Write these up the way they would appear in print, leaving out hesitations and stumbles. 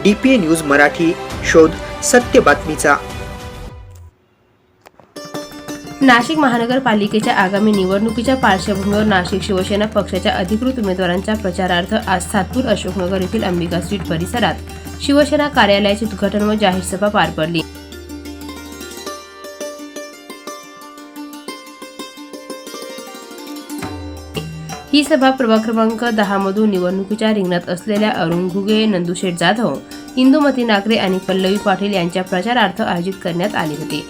DPA news Marathi, शोध सत्य बातमीचा। नाशिक महानगरपालिकेच्या आगामी निवडणुकीच्या पार्श्वभूमीवर नाशिक शिवसेना पक्षाच्या अधिकृत उमेदवारांच्या प्रचारार्थ आज सातपूर अशोकनगर येथील अंबिका स्ट्रीट परिसरात शिवसेना कार्यालयाचे उद्घाटन व जाहीर सभा पार पडली। ही सभा प्रभाग क्रमांक 10 मधून निवडणुकीच्या रिंगणात असलेल्या अरुण घुगे, नंदुशेठ जाधव, इंदुमती नागरे आणि पल्लवी पाटील यांच्या प्रचारार्थ आयोजित करण्यात आली होती।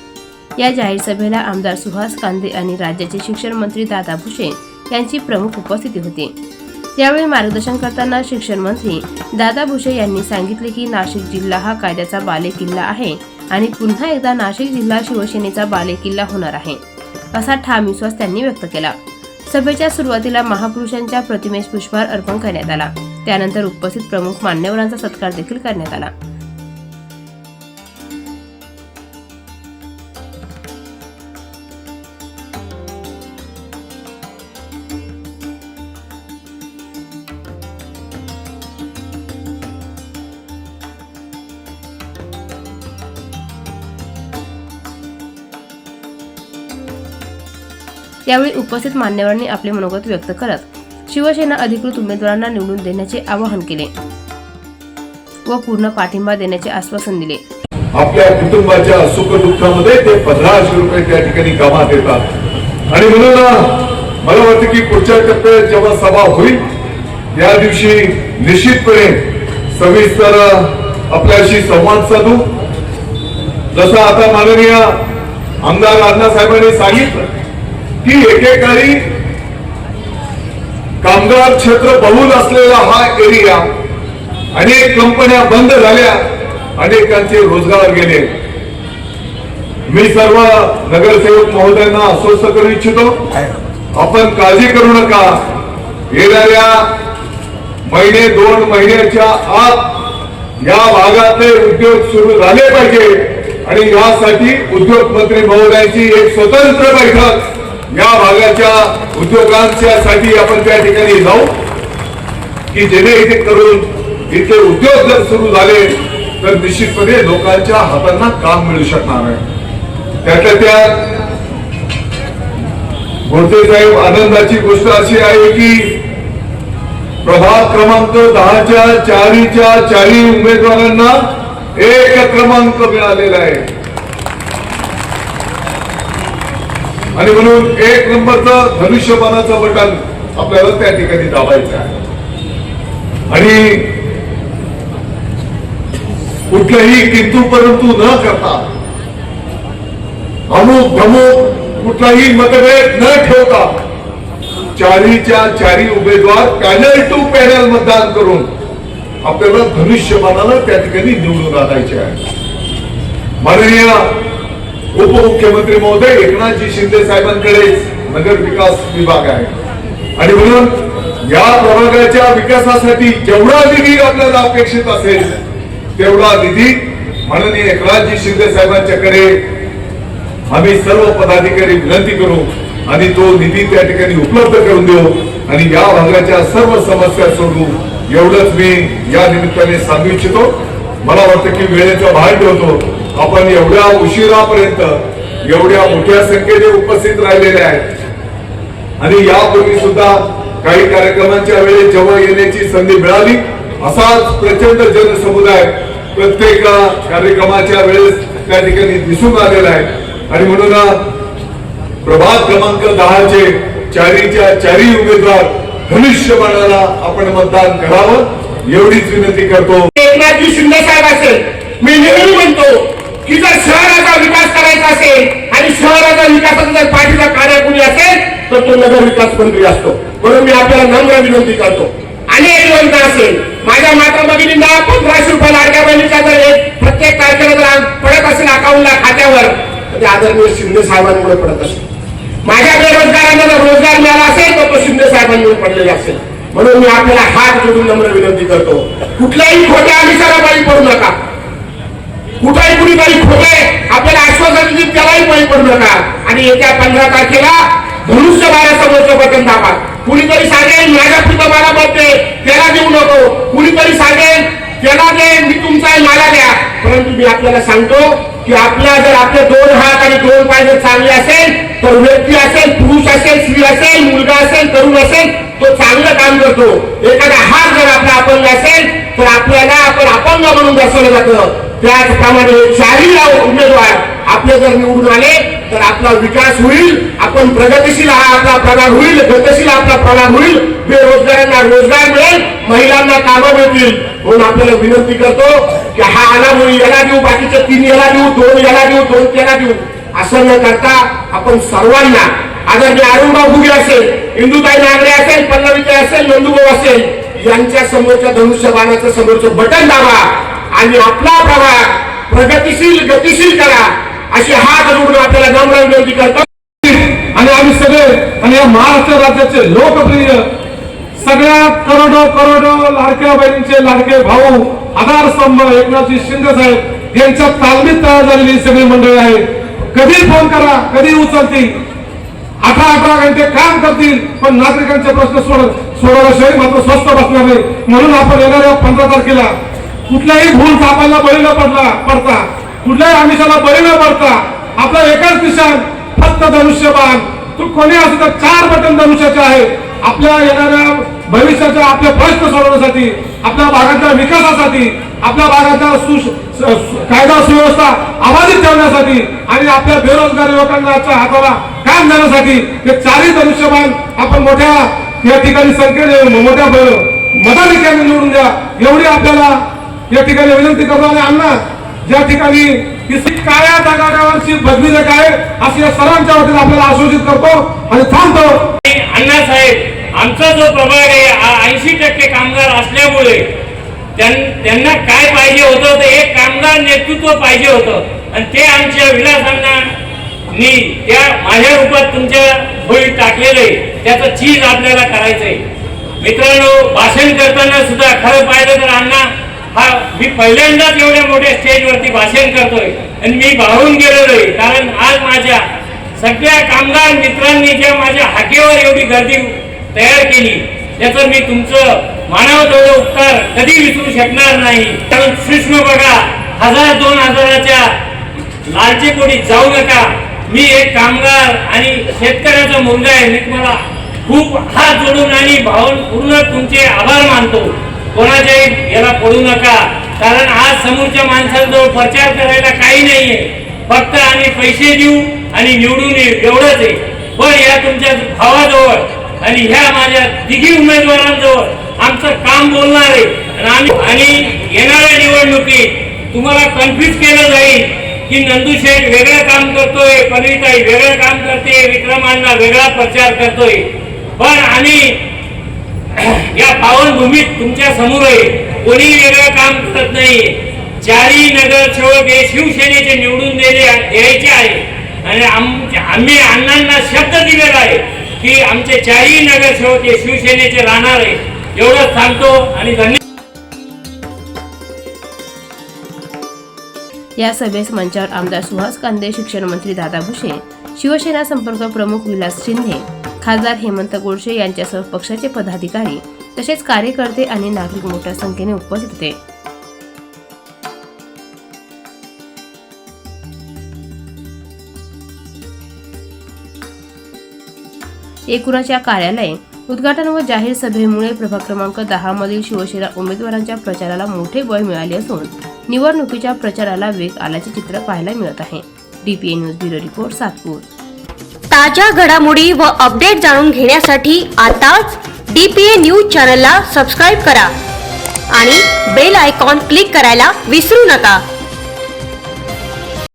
या जाहीर सभेला आमदार सुहास कांदे आणि राज्याचे शिक्षण मंत्री दादा भुसे यांची प्रमुख उपस्थिती होती। यावेळी मार्गदर्शन करताना शिक्षण मंत्री दादा भुसे यांनी सांगितले की नाशिक जिल्हा हा कायद्याचा बालेकिल्ला आहे आणि पुन्हा एकदा नाशिक जिल्हा शिवसेनेचा बालेकिल्ला होणार आहे, असा ठाम विश्वास त्यांनी व्यक्त केला। सभेच्या सुरुवातीला महापुरुषांच्या प्रतिमेस पुष्पहार अर्पण करण्यात आला। त्यानंतर उपस्थित प्रमुख मान्यवरांचा सत्कार देखील करण्यात आला। यावेळी उपस्थित मान्यवरांनी आपले मनोगत व्यक्त करत शिवसेना अधिकृत उमेदवारांना निवडून देण्याचे आवाहन केले व पूर्ण पाठिंबा देण्याचे आश्वासन दिले। आपल्या कुटुंबाच्या सुखदुःखामध्ये ते 1500 रुपये त्या ठिकाणी कामात येतात आणि म्हणून मला वाटतं की पुढच्या टप्प्यात जेव्हा सभा होईल त्या दिवशी निश्चितपणे सविस्तर आपल्याशी संवाद साधू। जसं आता माननीय आमदार अण्णासाहेबांनी सांगितलं की एकेकाळी कामगार क्षेत्र बहुल असलेला हा एरिया, अनेक कंपन्या बंद झाल्या, अनेकांचे रोजगार गेले। मी सर्व नगरसेवक महोदयांना आश्वस्त करू इच्छितो, आपण काळजी करू नका। येणाऱ्या महिने 2 महिन्याच्या आत या भागातले उद्योग सुरू झाले पाहिजे आणि यासाठी उद्योग मंत्री महोदयांची एक स्वतंत्र बैठक या भागाच्या उद्योगांसाठी आपण त्या ठिकाणी जाऊ की जेणे इथे करून इथे उद्योग जर सुरू झाले तर निश्चितपणे लोकांच्या हातांना काम मिळू शकणार आहे। त्यातल्या त्यात गोडसे साहेब, आनंदाची गोष्ट अशी आहे की प्रभाग क्रमांक 10च्या 4 उमेदवारांना 1 क्रमांक मिळालेला आहे आणि म्हणून 1 नंबरचं धनुष्यबाणाचं बटन आपल्याला त्या ठिकाणी दाबायचं आहे आणि कुठल्याही किंतु परंतु न करता अमुक धमुक कुठलाही मतभेद न ठेवता 4 उमेदवार पॅनल टू पॅनल मतदान करून आपल्याला धनुष्यबाणाला त्या ठिकाणी निवडून आणायचे आहे। माननीय उपमुख्यमंत्री महोदय एकनाथजी शिंदे साहेबांकडे नगर विकास विभाग आहे आणि म्हणून या प्रभागाच्या विकासासाठी जेवढा निधी आपल्याला अपेक्षित असेल तेवढा निधी माननीय एकनाथजी शिंदे साहेबांच्याकडे आम्ही सर्व पदाधिकारी विनंती करू आणि तो निधी त्या ठिकाणी उपलब्ध करून देऊ आणि या भागाच्या सर्व समस्या सोडवू, एवढंच मी या निमित्ताने सांगू इच्छितो। मला वाटतं की वेळेचा भान ठेवतो, आपण एवढ्या उशिरापर्यंत एवढ्या मोठ्या संख्येने उपस्थित राहिलेले आहेत आणि यापूर्वी सुद्धा काही कार्यक्रमांच्या वेळेस जेव्हा येण्याची संधी मिळाली असाच प्रचंड जनसमुदाय प्रत्येक कार्यक्रमाच्या वेळेस त्या ठिकाणी दिसून आलेला आहे आणि म्हणून प्रभाग क्रमांक 10चे 4 उमेदवार धनुष्यबाणाला आपण मतदान करावं एवढीच विनंती करतो। एकनाथजी शिंदे साहेब असेल, मी नेहमी म्हणतो की जर शहराचा विकास करायचा असेल आणि शहराचा विकासाचा जर पाठीचा कार्य असेल तर तो नगर विकास मंत्री असतो। म्हणून मी आपल्याला नम्र विनंती करतो, अनेक योजना असेल, माझ्या माता भगिनींना 1500 रुपये लाडक्या बहिणीचा जर प्रत्येक तारखेला जर पडत असेल अकाउंटला खात्यावर तर ते आदरणीय शिंदे साहेबांमुळे पडत असेल। माझ्या बेरोजगारांना जर रोजगार मिळाला असेल तर तो शिंदे साहेबांमुळे पडलेला असेल। म्हणून मी आपल्याला हात जोडून नम्र विनंती करतो, कुठल्याही खोट्या आमिषाला बळी पडू नका। कुठेही कुणी काही खोटे आपल्याला आश्वासन दिली त्यालाही बळी पडू नका आणि येत्या 15 तारखेला धनुष्यबाणाचं बटन दाबा। कुणीतरी सांगेल माझ्या पिता मला मत दे त्याला देऊ नको, कुणीतरी सांगेल त्याला दे, मी तुमचा आहे मला द्या. परंतु मी आपल्याला सांगतो की आपल्या जर आपले 2 हात आणि 2 पाय जर चांगले असेल तर व्यक्ती असेल, पुरुष असेल, स्त्री असेल, मुलगा असेल, तरुण असेल, तो चांगलं काम करतो. एखादा हात जर आपला अपंग असेल तर आपल्याला आपण अपंग म्हणून दर्शवलं जातं. त्याचप्रमाणे 4ही उमेदवार आपले जर निवडून आले तर आपला विकास होईल, आपण प्रगतीशील हा आपला प्रभाग होईल, गतिशील आपला प्रभाग होईल, बेरोजगारांना रोजगार मिळेल, महिलांना कामं मिळतील. म्हणून आपल्याला विनंती करतो की हा आला याला देऊ, बाकीचे 3 याला देऊ, 2 याला देऊ, 2 त्याला देऊ, असं न करता आपण सर्वांना आदरणीय अरुणभाऊ घुगे असेल, इंदुताई नागरे असेल, पल्लवीताई असेल, नंदूभाऊ असेल, यांच्या समोरच्या धनुष्यबाणाचं समोरचं बटन दाबा आणि आपला प्रभाग प्रगतीशील गतिशील करा, अशी हात जोडून आपल्याला नम्र विनंती करतो. आणि आम्ही सगळे आणि या महाराष्ट्र राज्याचे लोकप्रिय सगळ्या करोडो लाडक्या बहिणींचे लाडके भाऊ आधारस्तंभ एकनाथजी शिंदे साहेब यांच्या तालमीत तयार झालेली सगळी मंडळी आहे. कधी फोन करा, कधी उचलतील, 18 घंटे काम करतील, पण नागरिकांचे प्रश्न सोडवल्याशिवाय मात्र स्वस्थ बसणार नाही. म्हणून आपण येणाऱ्या 15 तारखेला कुठल्याही भूल थापायला बळी न पडता, कुठल्याही आमिषाला बळी न पडता आपला एकच निशाण फक्त धनुष्यबाण. तो कोणी असं तर 4 बटन धनुष्याचे आहेत. आपल्या येणाऱ्या भविष्याच्या आपले प्रश्न सोडवण्यासाठी, आपल्या भागाच्या विकासासाठी, आपल्या भागाच्या कायदा सुव्यवस्था अबाधित ठेवण्यासाठी आणि आपल्या बेरोजगार युवकांच्या हाताला काम देण्यासाठी हे 4ही धनुष्यबाण आपण मोठ्या या ठिकाणी संख्येने मोठ्या मताधिक्याने निवडून द्या, एवढी आपल्याला या ठिकाणी विनंती करतो. आणि अण्णा ज्या ठिकाणी काळ्या दगडावरची बदली आहे अशी या सर्वांच्या वतीने आपल्याला आश्वासित करतो आणि थांबतो. अण्णासाहेब, आमचा जो प्रभाग आहे 80% कामगार असल्यामुळे त्यांना काय पाहिजे होतं तर एक कामगार नेतृत्व पाहिजे होतं आणि ते आमच्या विलासांनी त्या माझ्या रूपात तुमच्या भोईत टाकलेलं आहे. त्याचं चीज आपल्याला करायचंय. मित्रांनो, भाषण करताना सुद्धा खरं पाहिलं तर अण्णा मी पहिल्यांदाच एवढ्या मोठ्या स्टेजवरती भाषण करतोय आणि मी भावून गेलेलो आहे. कारण आज माझ्या सगळ्या कामगार मित्रांनी ज्या माझ्या हाकेवर एवढी गर्दी तयार केली त्याचं मी तुमचं मानावं तेवढं उपकार कधी विसरू शकणार नाही. कारण सूक्ष्म बघा, 1000-2000च्या लालचेपोटी जाऊ नका. मी एक कामगार आणि शेतकऱ्याचा मुलगा आहे. मी तुम्हाला खूप हात जोडून आणि भावून पूर्ण तुमचे आभार मानतो. कोणाच्याही याला पडू नका, कारण आज समोरच्या माणसाजवळ प्रचार करायला काही नाहीये, फक्त आम्ही पैसे देऊ आणि निवडून येऊ एवढंच आहे. पण या तुमच्या भावाजवळ आणि ह्या माझ्या तिघी उमेदवारांजवळ आमचं काम बोलणार आहे. आणि येणाऱ्या निवडणुकीत तुम्हाला कन्फ्युज केलं जाईल की नंदूशेठ वेगळं काम करतोय, पल्लवीताई वेगळं काम करते, विक्रमांना वेगळा प्रचार करतोय. पण आम्ही या पावनभूमीत तुमच्या समोर आहे, कोणी वेगळं काम करत नाही. 4ही नगरसेवक हे शिवसेनेचे निवडून द्यायचे आहे आणि आम्ही अण्णांना शब्द दिलेला आहे की आमचे 4ही नगरसेवक हे शिवसेनेचे राहणार आहे. एवढंच सांगतो आणि धन्यवाद. या सभेस मंचावर आमदार सुहास कांदे, शिक्षण मंत्री दादा भुसे, शिवसेना संपर्क प्रमुख विलास शिंदे, खासदार हेमंत गोडसे यांच्यासह पक्षाचे पदाधिकारी तसेच कार्यकर्ते आणि नागरिक मोठ्या संख्येने उपस्थित होते. एकूणाच्या कार्यालय उद्घाटन व जाहीर सभेमुळे प्रभाग क्रमांक 10 मधील शिवसेना उमेदवारांच्या प्रचाराला मोठे बळ मिळाले असून निवडणुकीच्या प्रचाराला वेग आल्याचे चित्र पाहायला मिळत आहे. DPA news bureau report, Satpur. ताज्या घडामोडी व अपडेट जाणून घेण्यासाठी आताच DPA न्यूज चॅनलला सबस्क्राईब करा आणि बेल आयकॉन क्लिक करायला विसरू नका.